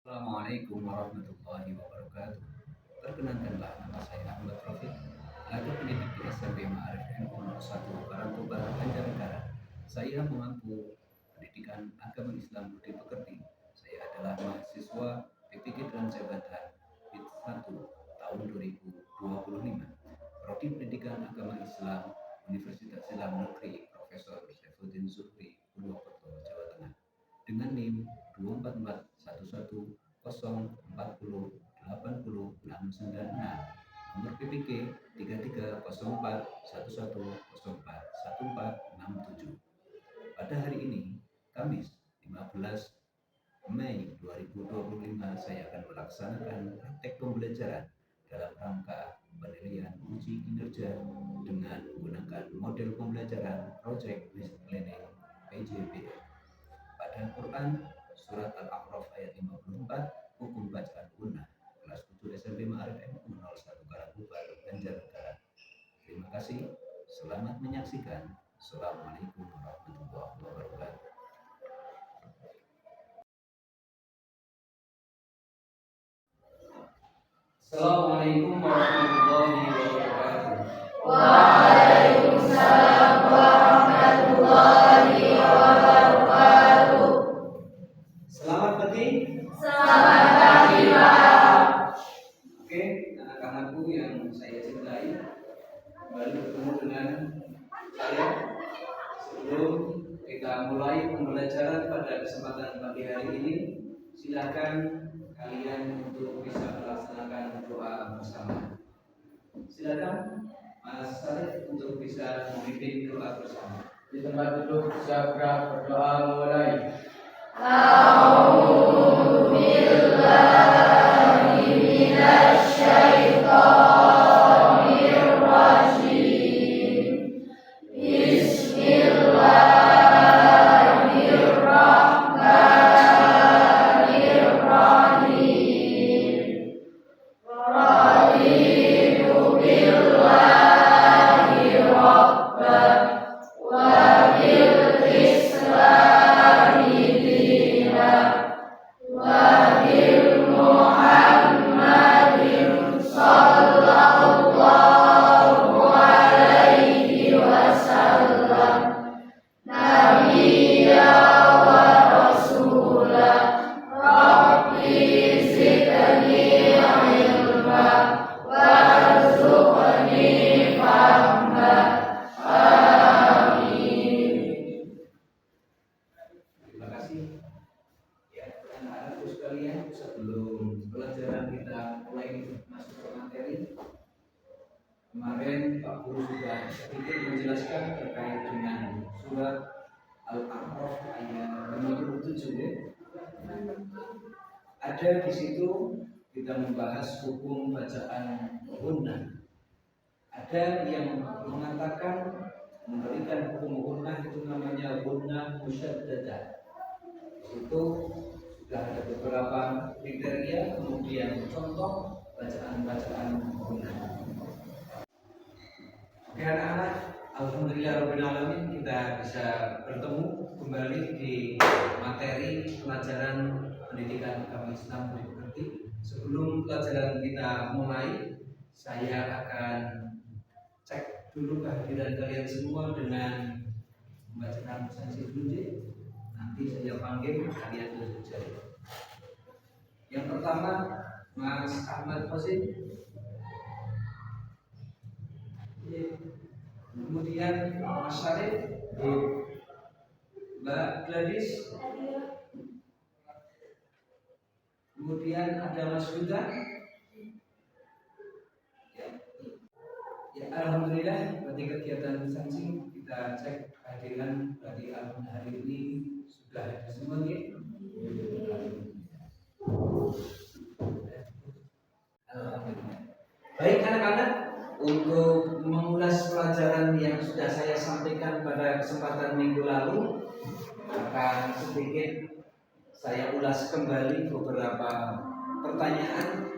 Assalamualaikum warahmatullahi wabarakatuh. Perkenankanlah nama saya Ahmad Rafiq, selaku pendidik di SMP Ma'arif NU 1 Karangkobar, Banjarnegara. Saya mengampu pendidikan agama Islam Budi Pekerti. Saya adalah mahasiswa PPG dan Jabatan BIT 1 tahun 2025. Prodi Pendidikan Agama Islam Universitas Islam Negeri Profesor Saifuddin Zuhri, Purwokerto, Jawa Tengah, dengan NIM 24414408069, nomor PPK 330411041467. Pada hari ini, Kamis 15 Mei 2025, saya akan melaksanakan praktek pembelajaran dalam rangka penilaian uji kinerja dengan menggunakan model pembelajaran Project Based Learning PJBL. Pada Quran Surat Al-A'raf ayat 54, hukum bacaan gunnah, kelas 7 SMP Ma'arif NU 01 Karangkobar, Banjarnegara. Terima kasih, selamat menyaksikan. Assalamualaikum warahmatullahi wabarakatuh. Assalamualaikum warahmatullahi wabarakatuh. Waalaikumsalam warahmatullahi wabarakatuh. Selamat pagi. Selamat pagi, Pak. Oke, anak-anakku yang saya cintai, kembali bertemu dengan saya. Sebelum kita mulai pembelajaran pada kesempatan pagi hari ini, silakan kalian untuk bisa melaksanakan doa bersama. Silakan Mas Sarif untuk bisa memimpin doa bersama. Di tempat duduk siapkan berdoa mulai. A'udzu billahi minasy syaithanir rajim. Bismillahirrahmanirrahim. Raditu billahi rabban wa bil islami dinan wa bil Muhammadin sallallahu alaihi wasallam nabiyya wa rasulah. Rabbi zidni ilma warzuqni fahma. Amin. Terima kasih. Ya, anak-anakku sekalian, sebelum pelajaran kita mulai masuk ke materi, kemarin Pak Guru sudah sedikit menjelaskan terkait dengan surat Al-A'raf ayat 57 ya. Ada di situ kita membahas hukum bacaan gunnah. Ada yang mengatakan memberikan hukum gunnah itu namanya gunnah musyaddadah. Itu sudah ada beberapa kriteria, kemudian contoh bacaan-bacaan gunnah. Oke anak-anak, alhamdulillahirobbilalamin, kita bisa bertemu kembali di materi pelajaran pendidikan agama Islam Budi Pekerti. Sebelum pelajaran kita mulai, saya akan cek dulu kehadiran kalian semua dengan membacakan sensi dulu. Nanti saya panggil kalian duduk jari. Yang pertama, Mas Ahmad Fasid. Kemudian Mas Syarif, Mbak Gladys. Kemudian ada Mas Huda. Ya, alhamdulillah berarti kegiatan sansing kita cek kehadiran berarti hari ini sudah ada semua ya. Alhamdulillah. Baik anak-anak, untuk mengulas pelajaran yang sudah saya sampaikan pada kesempatan minggu lalu, akan sedikit saya ulas kembali beberapa pertanyaan.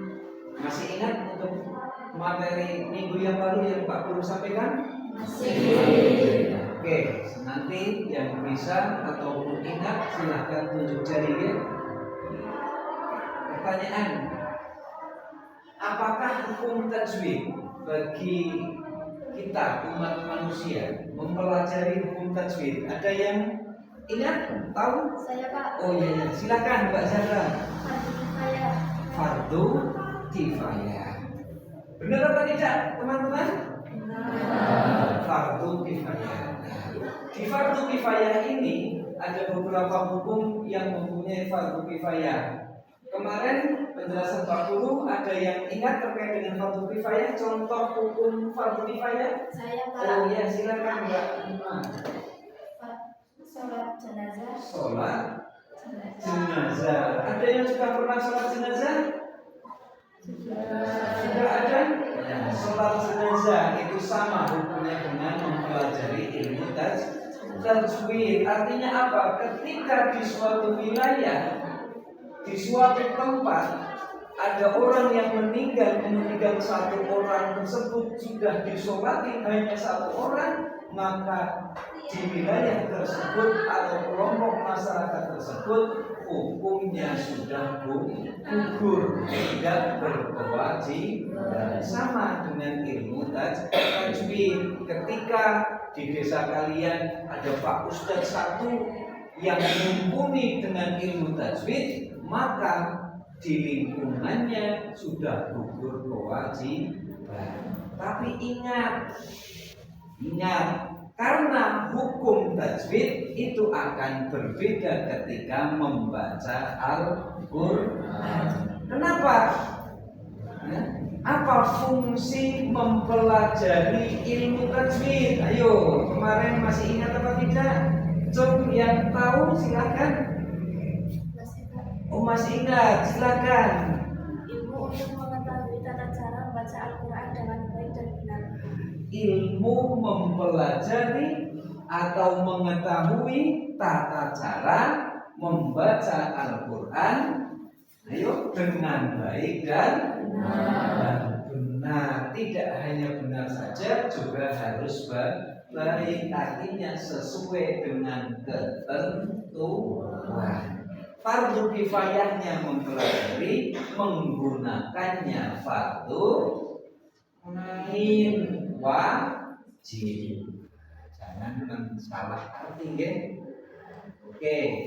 Masih ingat untuk materi minggu yang lalu yang Pak Guru sampaikan? Masih. Oke, nanti yang bisa ataupun ingat silahkan tunjuk jarinya. pertanyaan, apakah hukum tajwid bagi kita umat manusia mempelajari hukum tajwid? Ada yang ingat? Tahu? Saya Pak. Oh iya, silakan Mbak Zahra. Saya. Fardu kifayah. Benar apa tidak, teman-teman? Fardu kifayah. Di fardu kifayah ini ada beberapa hukum yang mempunyai fardu kifayah. Kemarin penjelasan 40 ada yang ingat terkait dengan fardu kifayah, contoh hukum fardu kifayah? Saya Pak. Oh ya, silakan Mbak. Sholat jenazah. Sholat jenazah. Ada yang sudah pernah sholat jenazah? Sudah ada? Ya, sholat jenazah itu sama hukumnya dengan mempelajari ilmu tajwid. Artinya apa? Ketika di suatu wilayah, di suatu tempat ada orang yang meninggal, kemudian satu orang tersebut sudah disolati hanya satu orang, maka di wilayah tersebut atau kelompok masyarakat tersebut hukumnya sudah gugur, tidak berkewajiban. Sama dengan ilmu tajwid. Ketika di desa kalian ada Pak Ustadz satu yang mumpuni dengan ilmu tajwid, maka di lingkungannya sudah gugur kewajiban. Tapi ingat, karena hukum tajwid itu akan berbeda ketika membaca Al-Quran. Kenapa? Apa fungsi mempelajari ilmu tajwid? Ayo, kemarin masih ingat apa tidak? Coba yang tahu silakan. Oh masih ingat, silakan. Ilmu untuk mengetahui tata cara membaca Al-Quran dengan baik dan benar. Ilmu mempelajari atau mengetahui tata cara membaca Al-Quran, ayo, dengan baik dan benar. Tidak hanya benar saja, juga harus baik, artinya sesuai dengan ketentuan. Fardu kifayahnya mempelajari, menggunakannya fardu ain wajib. Jangan salah arti, ya. Oke,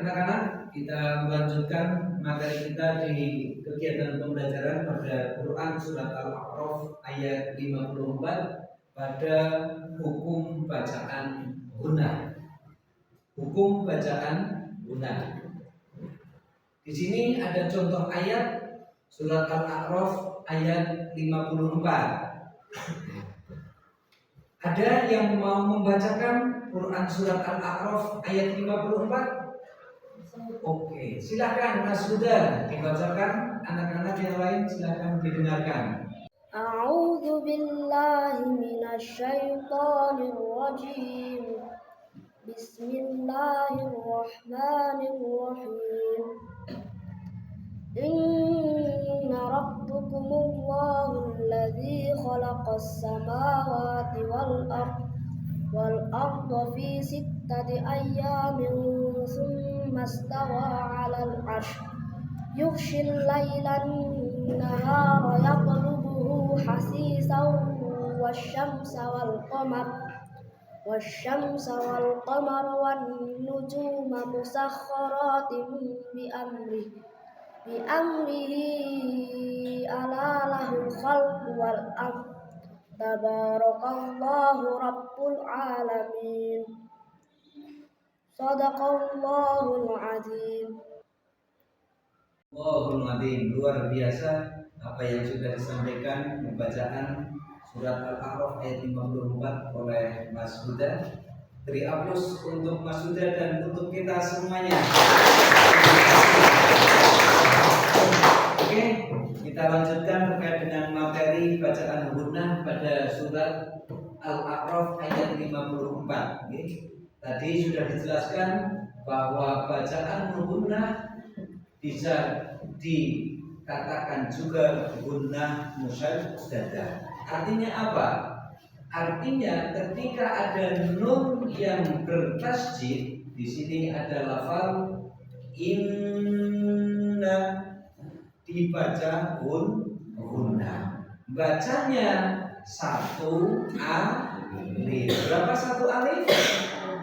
anak-anak, kita melanjutkan materi kita di kegiatan pembelajaran pada Quran surat Al-A'raf ayat 54 pada hukum bacaan gunnah. Hukum bacaan gunnah. Di sini ada contoh ayat surat Al-A'raf ayat 54. Ada yang mau membacakan Quran surat Al-A'raf ayat 54? Oke, silakan Mas Huda dibacakan. Anak-anak yang lain silakan didengarkan. A'udzu billahi minasyaitonir rajim. Bismillahirrahmanirrahim. Inna rabbukumullahu alladzi khalaqas samawati wal arda fi sittati ayyamin thumma istawa 'alal 'arsy yughshil lailan nahara yatlubuhu hasisan wasyamsa wal qamara wan nujuma musakhkharatin bi amrihi ala lahul khalqu wal amr tabarakallahu rabbul alamin. Shadaqallahul azim. Allahul Azim, luar biasa apa yang sudah disampaikan pembacaan surat Al-A'raf ayat 54 oleh Mas Huda. Beri aplaus untuk Mas Huda dan untuk kita semuanya. Oke, kita lanjutkan terkait dengan materi bacaan gunnah pada surat Al-A'raf ayat 54. Tadi sudah dijelaskan bahwa bacaan gunnah bisa dikatakan juga gunnah musyaddadah. Artinya apa? Artinya ketika ada nun yang bertasjid, di sini ada lafal inna dibaca hunna. Bacanya satu alif. Berapa satu alif?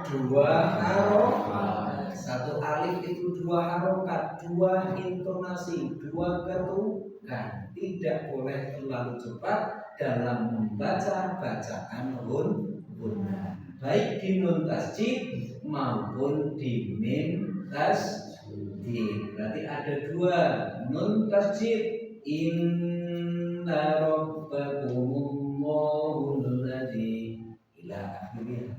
2 harokat. Satu alif itu 2 harokat, 2 intonasi, 2 ketukan. Tidak boleh terlalu cepat dalam membaca bacaan hunna, baik di nun tasjid maupun di mim tasjid. Berarti ada 2 nun tasjid, inna rabbakumullahu alladzi ila akhirnya.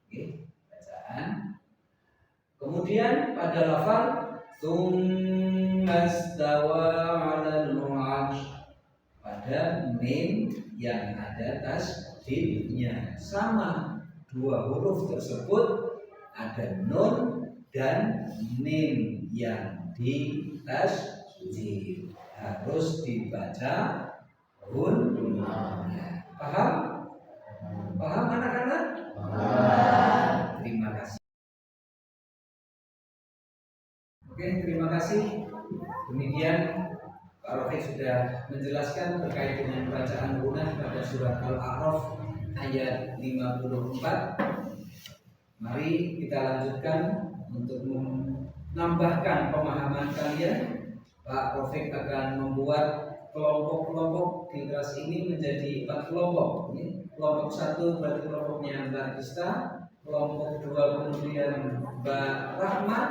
Oke, bacaan. Kemudian pada lafal tsummastawa 'alal 'arsy, pada mim yang ada tasdidnya sama, 2 huruf tersebut ada nun dan mim yang ditasdid harus dibaca hunna. Paham? Paham anak-anak? Terima kasih. Oke, terima kasih. Demikian Pak Rafiq sudah menjelaskan terkait dengan bacaan gunah pada surat Al-A'raf ayat 54. Mari kita lanjutkan untuk menambahkan pemahaman kalian. Pak Rafiq akan membuat kelompok-kelompok di kelas ini menjadi 4 kelompok. Kelompok 1 berarti kelompoknya Mbak Ista, kelompok 2 kemudian Mbak Rahmat,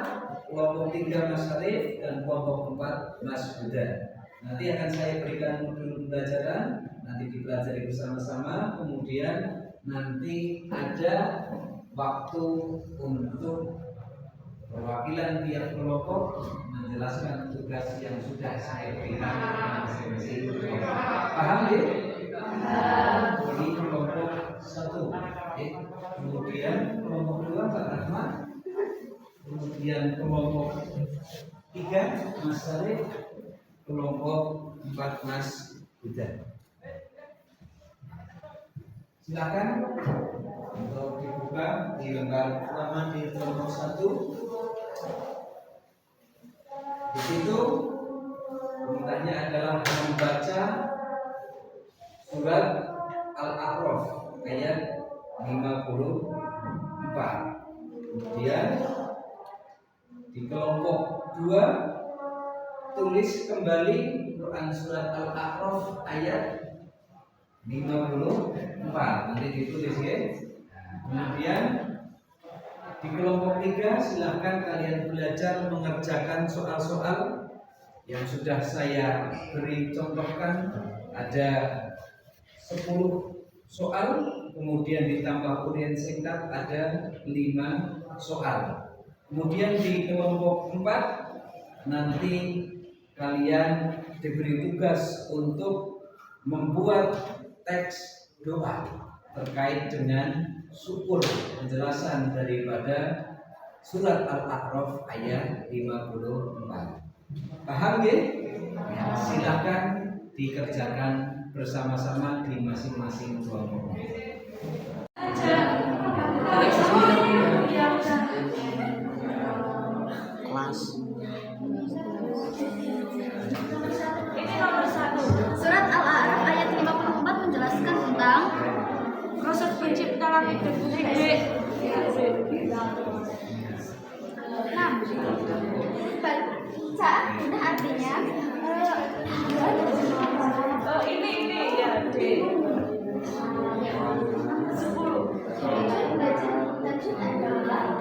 kelompok 3 Mas Arif, dan kelompok 4 Mas Huda. Nanti akan saya berikan modul pembelajaran, nanti dipelajari bersama-sama. Kemudian nanti ada waktu untuk perwakilan tiap kelompok menjelaskan tugas yang sudah saya berikan masing-masing kelompok. Paham ya? Ini kelompok 1. Kemudian kelompok 2 Pak Rahmat, kemudian kelompok 3 Mas Arif, kelompok 4 Mas Huda. Silakan untuk dibuka di lembar pertama di kelompok 1. Di situ perintahnya adalah membaca surat Al-A'raf ayat 54. Kemudian di kelompok 2 tulis kembali Quran surat Al-A'raf ayat 54. Nanti ditulis ya. Kemudian di kelompok 3 silahkan kalian belajar mengerjakan soal-soal yang sudah saya beri contohkan. Ada 10 soal, kemudian ditambah uraian singkat ada 5 soal. Kemudian di kelompok 4 nanti kalian diberi tugas untuk membuat teks doa terkait dengan syukur, penjelasan daripada surat Al-A'raf ayat 54. Paham ya? Silakan dikerjakan bersama-sama di masing-masing kelompok. Kelas. Ini nomor 1. Surat Al-A'raf ayat 54 menjelaskan tentang proses pencipta langit dan bumi. Nah, baca sudah artinya Ini ya D. 10. Lanjut adalah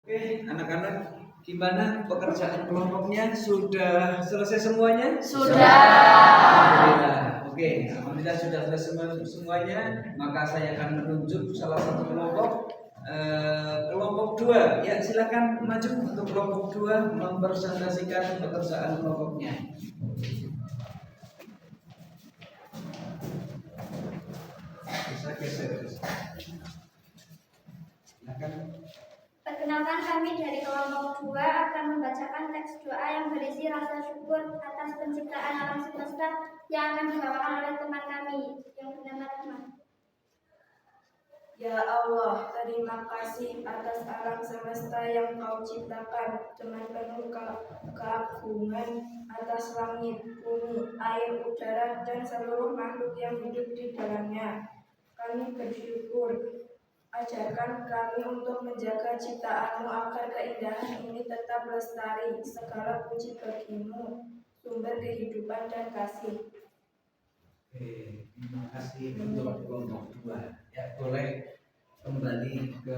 Oke, anak-anak, gimana pekerjaan kelompoknya? Sudah selesai semuanya? sudah. Alhamdulillah. Oke, alhamdulillah sudah selesai semuanya. Maka saya akan menunjuk salah satu kelompok. Kelompok 2, ya silakan maju untuk kelompok 2 mempresentasikan pekerjaan kelompoknya. Silakan. Perkenalkan, kami dari kelompok 2 akan membacakan teks doa yang berisi rasa syukur atas penciptaan alam semesta yang akan dibawakan oleh teman kami yang bernama Rahman. Ya Allah, terima kasih atas alam semesta yang Kau ciptakan dengan penuh keagungan atas langit, bumi, air, udara, dan seluruh makhluk yang hidup di dalamnya. Kami bersyukur. Ajarkan kami untuk menjaga ciptaan-Mu agar keindahan ini tetap lestari. Segala puji bagimu, sumber kehidupan dan kasih. Oke, terima kasih untuk kelompok 2. Ya, boleh kembali ke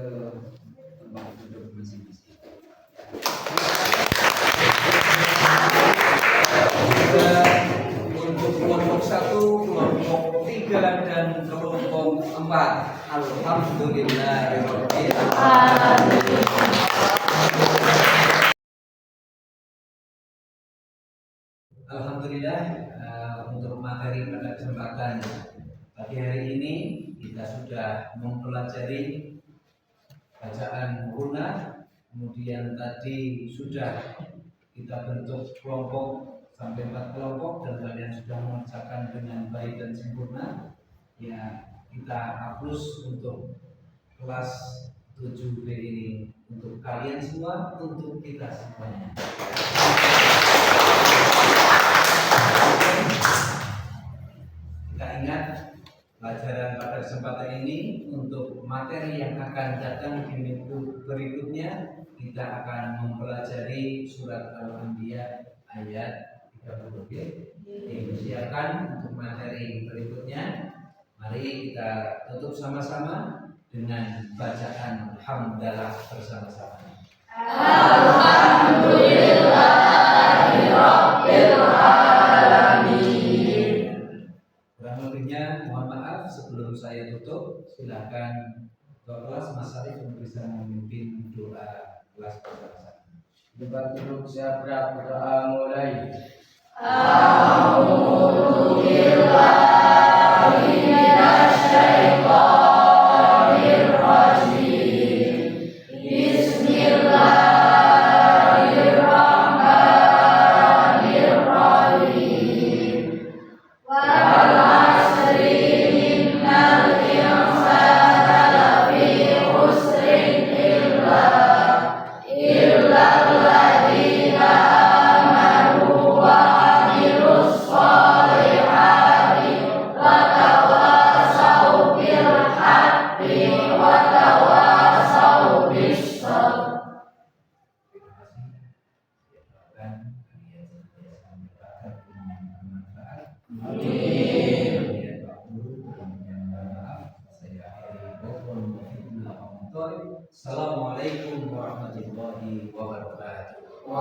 tempat duduk masing-masing. Untuk kelompok 1, kelompok 3, dan kelompok 4. Alhamdulillahirabbil alamin. Alhamdulillah, untuk materi pada kesempatan pagi hari ini kita sudah mempelajari bacaan guna, kemudian tadi sudah kita bentuk kelompok sampai 4 kelompok dan kalian sudah mengerjakan dengan baik dan sempurna. Ya, kita hapus untuk kelas 7B ini untuk kalian semua, untuk kita semuanya. Kita ingat pelajaran pada kesempatan ini untuk materi yang akan datang di minggu berikutnya. Kita akan mempelajari surat Al-Anbiya ayat 30. Silakan untuk materi berikutnya. Mari kita tutup sama-sama dengan bacaan hamdalah bersama-sama. Alhamdulillahirabbil alamin. Kurang lebihnya mohon maaf. Sebelum saya tutup, silakan Ketua kelas Mas Arif untuk bisa memimpin doa kelas bersama-sama. Tempat duduk siap-siap berdoa mulai. Assalamualaikum warahmatullahi wabarakatuh.